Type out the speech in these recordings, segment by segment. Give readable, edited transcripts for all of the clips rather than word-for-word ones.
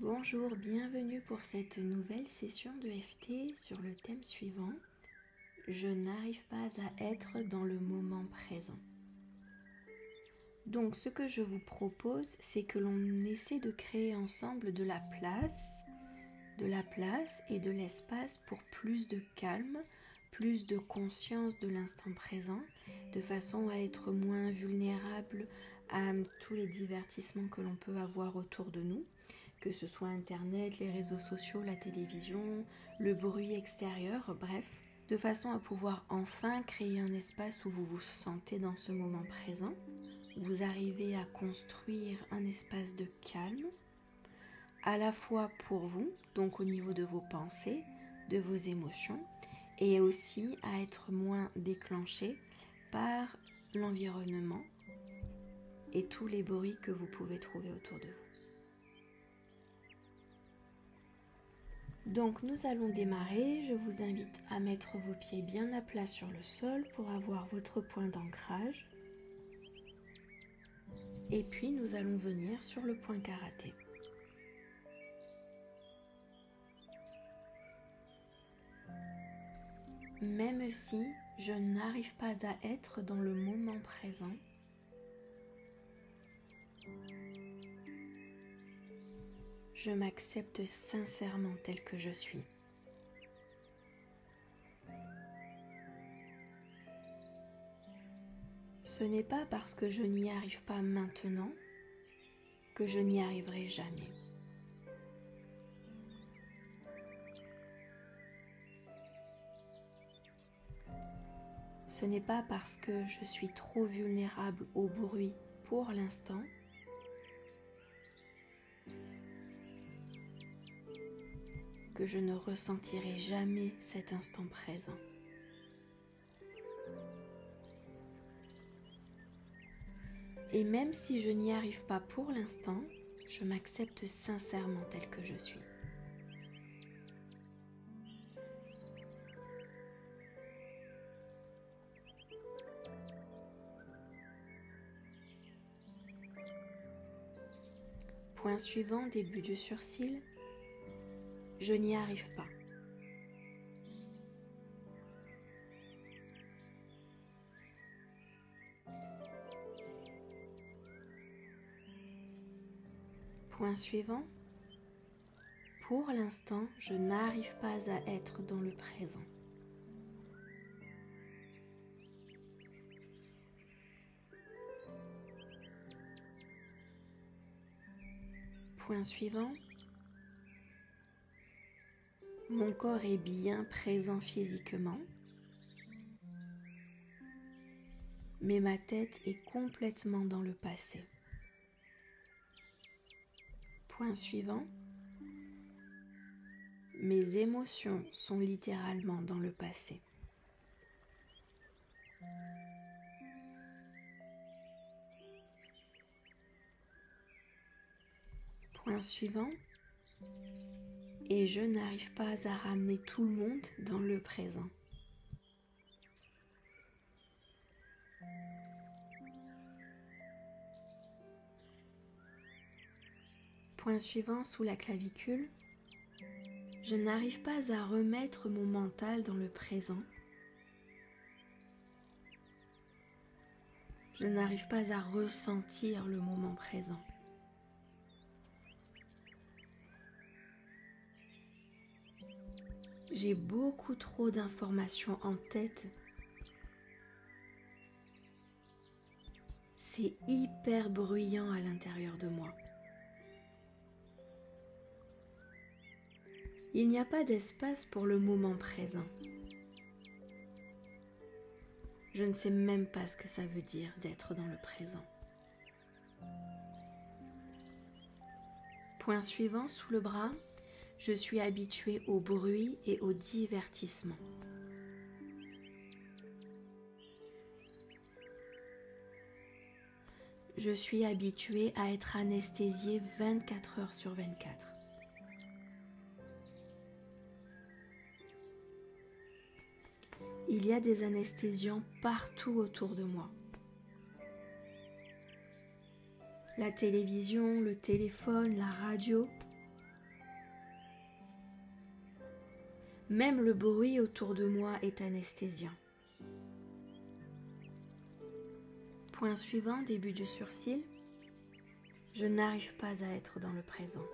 Bonjour, bienvenue pour cette nouvelle session de FT sur le thème suivant. Je n'arrive pas à être dans le moment présent. Donc ce que je vous propose, c'est que l'on essaie de créer ensemble de la place et de l'espace pour plus de calme, plus de conscience de l'instant présent, de façon à être moins vulnérable à tous les divertissements que l'on peut avoir autour de nous, que ce soit Internet, les réseaux sociaux, la télévision, le bruit extérieur, bref, de façon à pouvoir enfin créer un espace où vous vous sentez dans ce moment présent. Vous arrivez à construire un espace de calme, à la fois pour vous, donc au niveau de vos pensées, de vos émotions, et aussi à être moins déclenché par l'environnement et tous les bruits que vous pouvez trouver autour de vous. Donc nous allons démarrer, je vous invite à mettre vos pieds bien à plat sur le sol pour avoir votre point d'ancrage. Et puis nous allons venir sur le point karaté. Même si je n'arrive pas à être dans le moment présent, je m'accepte sincèrement tel que je suis. Ce n'est pas parce que je n'y arrive pas maintenant que je n'y arriverai jamais. Ce n'est pas parce que je suis trop vulnérable au bruit pour l'instant que je ne ressentirai jamais cet instant présent. Et même si je n'y arrive pas pour l'instant, je m'accepte sincèrement tel que je suis. Point suivant, début du sourcil, je n'y arrive pas. Point suivant, pour l'instant, je n'arrive pas à être dans le présent. Point suivant, mon corps est bien présent physiquement, mais ma tête est complètement dans le passé. Point suivant, mes émotions sont littéralement dans le passé. Point suivant, et je n'arrive pas à ramener tout le monde dans le présent. Point suivant, sous la clavicule, je n'arrive pas à remettre mon mental dans le présent. Je n'arrive pas à ressentir le moment présent. J'ai beaucoup trop d'informations en tête. C'est hyper bruyant à l'intérieur de moi. Il n'y a pas d'espace pour le moment présent. Je ne sais même pas ce que ça veut dire d'être dans le présent. Point suivant, sous le bras, je suis habituée au bruit et au divertissement. Je suis habituée à être anesthésiée 24 heures sur 24. Il y a des anesthésiants partout autour de moi. la télévision, le téléphone, la radio. Même le bruit autour de moi est anesthésiant. Point suivant, début du sourcil. Je n'arrive pas à être dans le présent.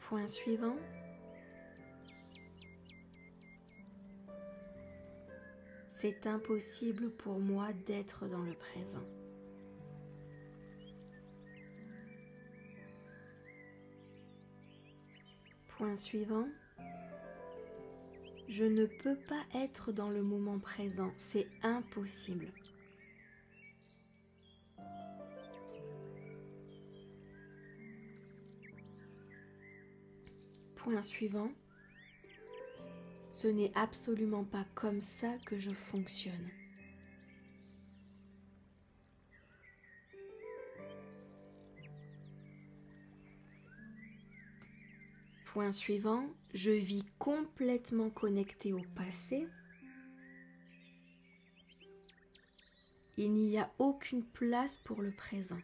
Point suivant. C'est impossible pour moi d'être dans le présent. Point suivant. Je ne peux pas être dans le moment présent, c'est impossible. Point suivant. Ce n'est absolument pas comme ça que je fonctionne. Point suivant, je vis complètement connecté au passé. Il n'y a aucune place pour le présent.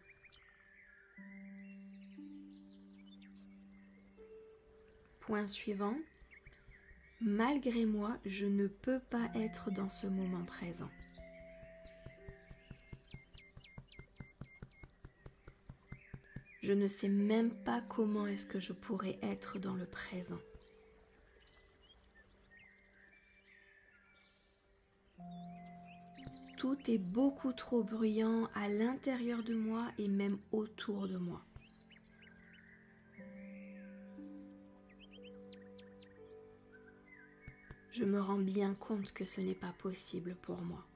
Point suivant, malgré moi, je ne peux pas être dans ce moment présent. Je ne sais même pas comment est-ce que je pourrais être dans le présent. Tout est beaucoup trop bruyant à l'intérieur de moi et même autour de moi. Je me rends bien compte que ce n'est pas possible pour moi.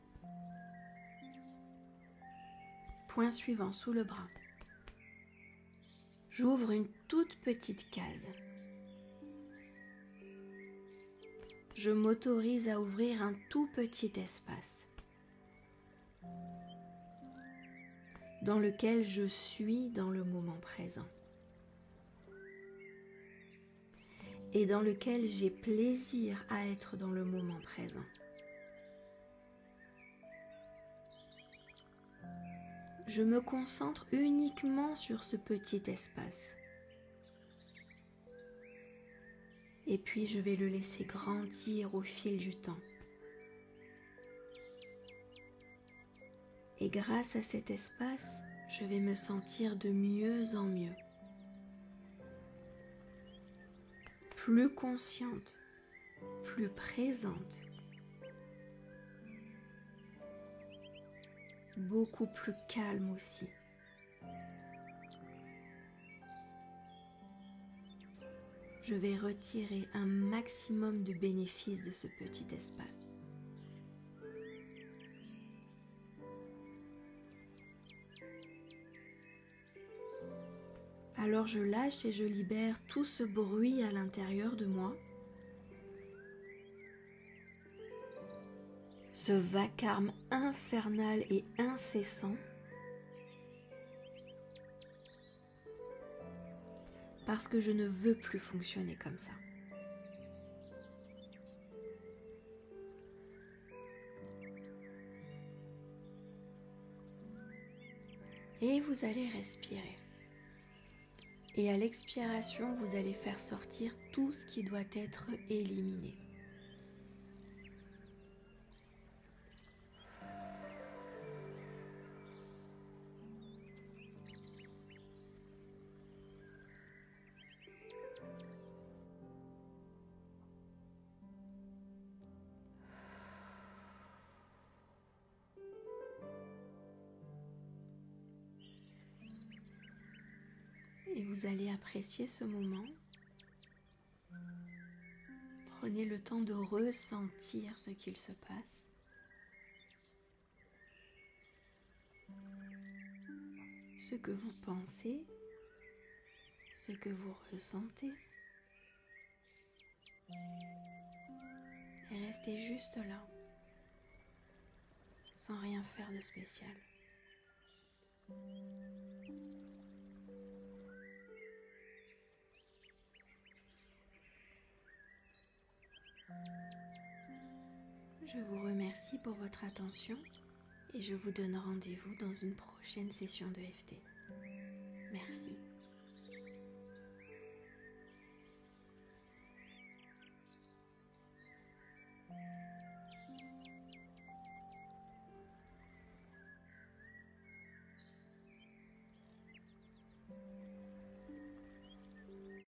Point suivant, sous le bras. J'ouvre une toute petite case. Je m'autorise à ouvrir un tout petit espace dans lequel je suis dans le moment présent et dans lequel j'ai plaisir à être dans le moment présent. Je me concentre uniquement sur ce petit espace. Et puis je vais le laisser grandir au fil du temps. Et grâce à cet espace, je vais me sentir de mieux en mieux. Plus consciente, plus présente. Beaucoup plus calme aussi. Je vais retirer un maximum de bénéfices de ce petit espace. Alors je lâche et je libère tout ce bruit à l'intérieur de moi. Ce vacarme infernal et incessant. Parce que je ne veux plus fonctionner comme ça. Et vous allez respirer. Et à l'expiration, vous allez faire sortir tout ce qui doit être éliminé. Et vous allez apprécier ce moment. Prenez le temps de ressentir ce qu'il se passe. Ce que vous pensez, ce que vous ressentez. Et restez juste là, sans rien faire de spécial. Je vous remercie pour votre attention et je vous donne rendez-vous dans une prochaine session de FT. Merci.